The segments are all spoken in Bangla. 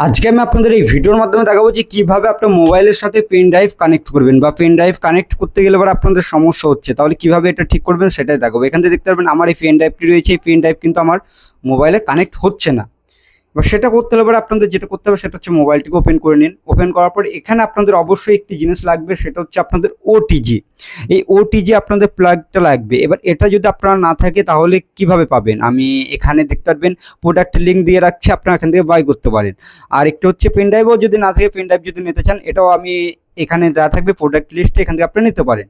আজকে আমি আপনাদের এই ভিডিওর মাধ্যমে দেখাবো যে কিভাবে আপনার মোবাইলের সাথে পেন ড্রাইভ কানেক্ট করবেন বা পেন ড্রাইভ কানেক্ট করতে গেলে এবার আপনাদের সমস্যা হচ্ছে, তাহলে কিভাবে এটা ঠিক করবেন সেটাই দেখাবো। এখান থেকে দেখতে পারবেন আমার এই পেন ড্রাইভটি রয়েছে, এই পেন ড্রাইভ কিন্তু আমার মোবাইলে কানেক্ট হচ্ছে না। এবার সেটা করতে হলে আপনাদের যেটা করতে হবে সেটা হচ্ছে মোবাইলটিকে ওপেন করে নিন। ওপেন করার পর এখানে আপনাদের অবশ্যই একটি জিনিস লাগবে, সেটা হচ্ছে আপনাদের ওটিজি। এই ওটিজি আপনাদের প্লাগটা লাগবে। এবার এটা যদি আপনারা না থাকে তাহলে কিভাবে পাবেন, আমি এখানে দেখতে পারবেন প্রোডাক্টের লিঙ্ক দিয়ে রাখছি, আপনারা এখান থেকে বাই করতে পারেন। আর একটু হচ্ছে পেন ড্রাইভও যদি না থাকে, পেন ড্রাইভ যদি নিতে চান এটাও আমি এখানে যা থাকবে প্রোডাক্ট লিস্টে এখান থেকে আপনি নিতে পারেন।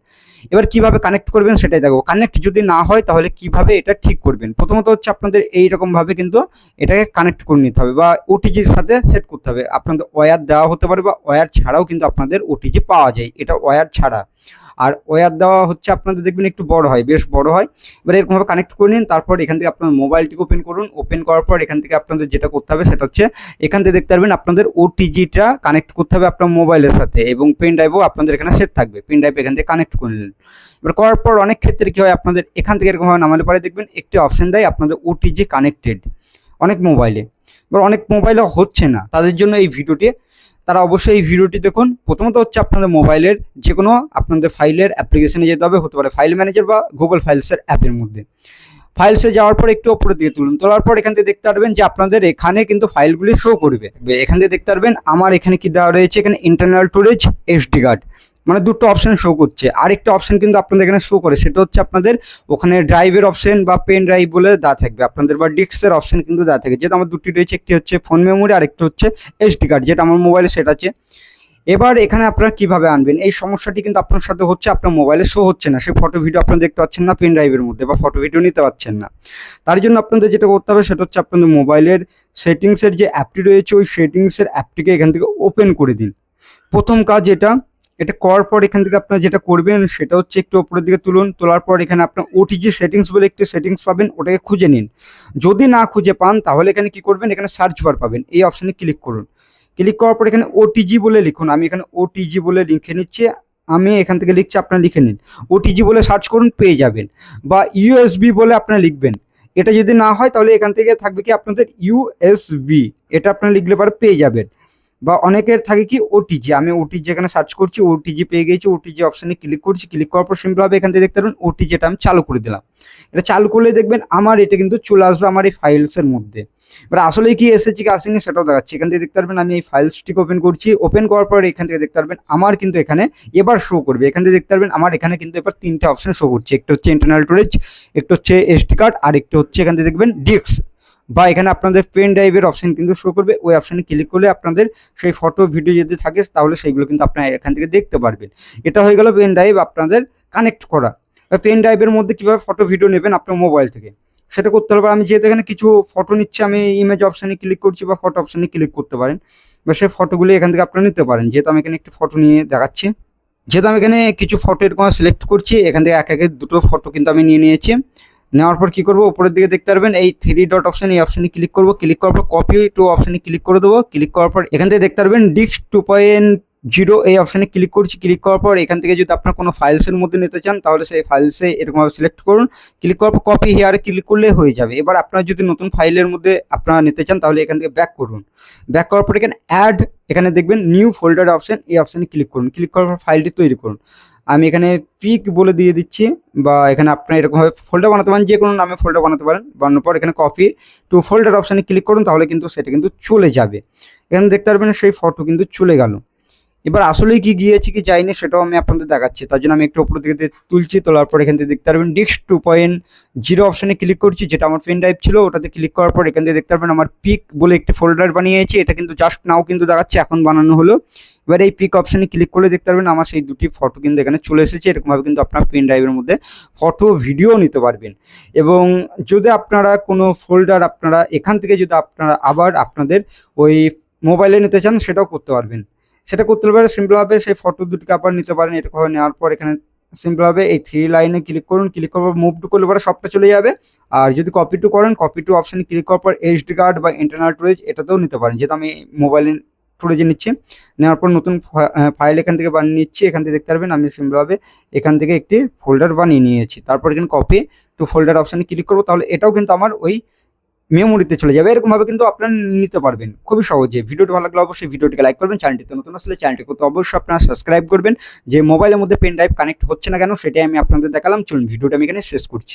এবার কিভাবে কানেক্ট করবেন সেটাই দেখো। কানেক্ট যদি না হয় তাহলে কিভাবে এটা ঠিক করবেন, প্রথমত হচ্ছে আপনাদের এইরকমভাবে কিন্তু এটাকে কানেক্ট করে নিতে হবে বা ওটিজির সাথে সেট করতে হবে। আপনাদের ওয়্যার দেওয়া হতে পারে বা ওয়্যার ছাড়াও কিন্তু আপনাদের ওটিজি পাওয়া যায়, এটা ওয়্যার ছাড়া। আর ওয়্যার দেওয়া হচ্ছে আপনাদের দেখবেন একটু বড় হয়, বেশ বড় হয়। এবার এরকমভাবে কানেক্ট করে নিন। তারপর এখান থেকে আপনার মোবাইলটিকে ওপেন করুন। ওপেন করার পর এখান থেকে আপনাদের যেটা করতে হবে সেটা হচ্ছে এখান থেকে দেখতে পারবেন আপনাদের ওটিজিটা কানেক্ট করতে হবে আপনার মোবাইলের সাথে, এবং পেন ড্রাইভও আপনাদের এখানে সেট থাকবে। পেন ড্রাইভ এখান থেকে কানেক্ট করে নিলেন। এবার করার পর অনেক ক্ষেত্রে কী হয়, আপনাদের এখান থেকে এরকমভাবে নামালে পরে দেখবেন একটি অপশন দেয় আপনাদের ওটিজি কানেক্টেড অনেক মোবাইলে। এবার অনেক মোবাইলে হচ্ছে না, তাদের জন্য এই ভিডিওটি, তারা অবশ্যই এই ভিডিওটি দেখুন। প্রথমত হচ্ছে আপনাদের মোবাইলের যে কোনো আপনাদের ফাইলের অ্যাপ্লিকেশনে যেতে হবে, হতে পারে ফাইল ম্যানেজার বা গুগল ফাইলসের অ্যাপের মধ্যে। ফাইলসে যাওয়ার পর একটু উপরের দিকে তুলুন। তোলার পর এখান থেকে দেখতে পারবেন যে আপনাদের এখানে কিন্তু ফাইলগুলি শো করবে। এখান থেকে দেখতে পারবেন আমার এখানে কি দেওয়া রয়েছে, এখানে ইন্টারনাল স্টোরেজ, এসডি কার্ড, মানে দুটো অপশন শো করছে। আরেকটা অপশন কিন্তু আপনাদের এখানে শো করে, সেটা হচ্ছে আপনাদের ওখানে ড্রাইভের অপশন বা পেন ড্রাইভ বলে দেওয়া থাকবে আপনাদের, বা ডিস্কের অপশন কিন্তু দেওয়া থাকে। যেটা আমার দুটি রয়েছে, একটি হচ্ছে ফোন মেমোরি আর একটি হচ্ছে এসডি কার্ড, যেটা আমার মোবাইলে সেট আছে। এবার এখানে আপনারা কিভাবে আনবেন, এই সমস্যাটি কিন্তু আপনার সাথে হচ্ছে, আপনার মোবাইলে শো হচ্ছে না, সেই ফটো ভিডিও আপনারা দেখতে পাচ্ছেন না পেন ড্রাইভের মধ্যে, বা ফটো ভিডিও নিতে পারছেন না। তার জন্য আপনাদের যেটা করতে হবে সেটা হচ্ছে আপনাদের মোবাইলের সেটিংসের যে অ্যাপটি রয়েছে, ওই সেটিংসের অ্যাপটিকে এখান থেকে ওপেন করে দিন। প্রথম কাজ এটা করার পর এখান থেকে আপনারা যেটা করবেন সেটা হচ্ছে একটু উপরের দিকে তুলুন। তোলার পর এখানে আপনার ওটিজি সেটিংস বলে একটি সেটিংস পাবেন, ওটাকে খুঁজে নিন। যদি না খুঁজে পান তাহলে এখানে কি করবেন, এখানে সার্চ বার পাবেন, এই অপশানে ক্লিক করুন। ক্লিক করার পর এখানে ওটিজি বলে লিখুন। আমি এখানে ওটিজি বলে লিখে নিচ্ছি, আমি এখান থেকে লিখছি, আপনারা লিখে নিন। ওটিজি বলে সার্চ করুন, পেয়ে যাবেন। বা ইউএসবি বলে আপনারা লিখবেন। এটা যদি না হয় তাহলে এখান থেকে থাকবে কি আপনাদের ইউএসবি, এটা আপনারা লিখলে পরে পেয়ে যাবেন। বা অনেকের থাকে কি ওটিজি, আমি ওটিজি এখানে সার্চ করছি, ওটিজি পেয়ে গেছি, ওটিজি অপশানে ক্লিক করছি। ক্লিক করার পর সিম্পলভাবে এখান থেকে দেখতে পারবেন ওটিজি, এটা আমি চালু করে দিলাম। এটা চালু করলে দেখবেন আমার এটা কিন্তু চলে আসবে আমার এই ফাইলসের মধ্যে। এবার আসলে কি এসেছে কি আসেনি সেটাও দেখাচ্ছি। এখান থেকে দেখতে পারবেন আমি এই ফাইলসটিকে ওপেন করছি। ওপেন করার পর এখান থেকে দেখতে পারবেন আমার কিন্তু এখানে এবার শো করবে। এখান থেকে দেখতে পারবেন আমার এখানে কিন্তু এবার তিনটে অপশন শো করছে, একটা হচ্ছে ইন্টারনাল স্টোরেজ, একটা হচ্ছে এসডি কার্ড, আর একটা হচ্ছে এখান থেকে দেখবেন ডিস্ক, বা এখানে আপনাদের পেন ড্রাইভের অপশন কিন্তু শো করবে। ওই অপশানে ক্লিক করলে আপনাদের সেই ফটো ভিডিও যদি থাকে তাহলে সেইগুলো কিন্তু আপনারা এখান থেকে দেখতে পারবেন। এটা হয়ে গেল পেন ড্রাইভ আপনাদের কানেক্ট করা। পেন ড্রাইভের মধ্যে কীভাবে ফটো ভিডিও নেবেন আপনার মোবাইল থেকে সেটা করতে হবে। আমি যেহেতু এখানে কিছু ফটো নিচ্ছি, আমি ইমেজ অপশানে ক্লিক করছি বা ফটো অপশানে ক্লিক করতে পারেন, বা সেই ফটোগুলি এখান থেকে আপনারা নিতে পারেন। যেহেতু আমি এখানে একটি ফটো নিয়ে দেখাচ্ছি, যেহেতু আমি এখানে কিছু ফটো এরকম সিলেক্ট করছি, এখান থেকে এক একে দুটো ফটো কিন্তু আমি নিয়ে নিয়েছি। নেওয়ার পর কী করবো, উপরের দিকে দেখতে পারবেন এই থ্রি ডট অপশান, এই অপশানে ক্লিক করবো। ক্লিক করার পর কপি টু অপশানে ক্লিক করে দেবো। ক্লিক করার পর এখান থেকে দেখতে পারবেন ডিস্ক 2.0, এই অপশানে ক্লিক করছি। ক্লিক করার পর এখান থেকে যদি আপনার কোনো ফাইলসের মধ্যে নিতে চান তাহলে সেই ফাইলসে এরকমভাবে সিলেক্ট করুন। ক্লিক করার পর কপি হেয়ারে ক্লিক করলে হয়ে যাবে। এবার আপনারা যদি নতুন ফাইলের মধ্যে আপনারা নিতে চান তাহলে এখান থেকে ব্যাক করুন। ব্যাক করার পর এখানে অ্যাড, এখানে দেখবেন নিউ ফোল্ডার অপশান, এই অপশানে ক্লিক করুন। ক্লিক করার পর ফাইলটি তৈরি করুন। আমি এখানে পিক বলে দিয়ে দিচ্ছি, বা এখানে আপনার এরকমভাবে ফোল্ডার বানাতে পারেন, যে কোনো নামে ফোল্ডার বানাতে পারেন। বানানোর পর এখানে কপি টু ফোল্ডার অপশানে ক্লিক করুন, তাহলে কিন্তু সেটা কিন্তু চলে যাবে। এখানে দেখতে পারবেন সেই ফটো কিন্তু চলে গেল। এবার আসলেই কি গিয়েছে কি যায়নি সেটাও আমি আপনাদের দেখাচ্ছি। তার জন্য আমি একটু উপর দিকে তুলছি। তোলার পর এখান থেকে দেখতে পারবেন ডিস্ক 2.0 অপশানে ক্লিক করছি, যেটা আমার পেন ড্রাইভ ছিল। ওটাতে ক্লিক করার পর এখান থেকে দেখতে পারবেন আমার পিক বলে একটি ফোল্ডার বানিয়েছি। এটা কিন্তু জাস্ট নাও কিন্তু দেখাচ্ছে, এখন বানানো হলো। এবার এই পিক অপশানে ক্লিক করলে দেখতে পারবেন আমার সেই দুটি ফটো কিন্তু এখানে চলে এসেছে। এরকমভাবে কিন্তু আপনার পেন ড্রাইভের মধ্যে ফটো ভিডিও নিতে পারবেন। এবং যদি আপনারা কোনো ফোল্ডার আপনারা এখান থেকে যদি আপনারা আবার আপনাদের ওই মোবাইলে নিতে চান সেটাও করতে পারবেন। সেটা করতে পারে সিম্পলভাবে সেই ফটো দুটিকে আবার নিতে পারেন। এরকমভাবে নেওয়ার পর এখানে সিম্পলভাবে এই থ্রি লাইনে ক্লিক করুন। ক্লিক করার পর মুভ টু করলে পরে সবটা চলে যাবে। আর যদি কপি টু করেন, কপি টু অপশানে ক্লিক করার পর এইচডি কার্ড বা ইন্টারনাল স্টোরেজ এটাতেও নিতে পারেন। যেহেতু আমি মোবাইলে স্টোরেজে নিচ্ছি, নেওয়ার পর নতুন ফাইল এখান থেকে বানিয়ে নিচ্ছি। এখান থেকে দেখতে পারবেন আমি সিম্পলভাবে এখান থেকে একটি ফোল্ডার বানিয়ে নিয়েছি। তারপর এখানে কপি টু ফোল্ডার অপশানে ক্লিক করবো, তাহলে এটাও কিন্তু আমার ওই মেমোরিতে চলে যাবে। এরকমভাবে কিন্তু আপনারা নিতে পারবেন খুবই সহজে। ভিডিওটি ভালো লাগলে অবশ্যই ভিডিওটিকে লাইক করবেন, চ্যানেলটিতে নতুন আসলে চ্যানেলটিকে তো অবশ্যই আপনারা সাবস্ক্রাইব করবেন। যে মোবাইলের মধ্যে পেন ড্রাইভ কানেক্ট হচ্ছে না কেন সেটাই আমি আপনাদের দেখালাম। চলুন ভিডিওটা আমি এখানে শেষ করছি।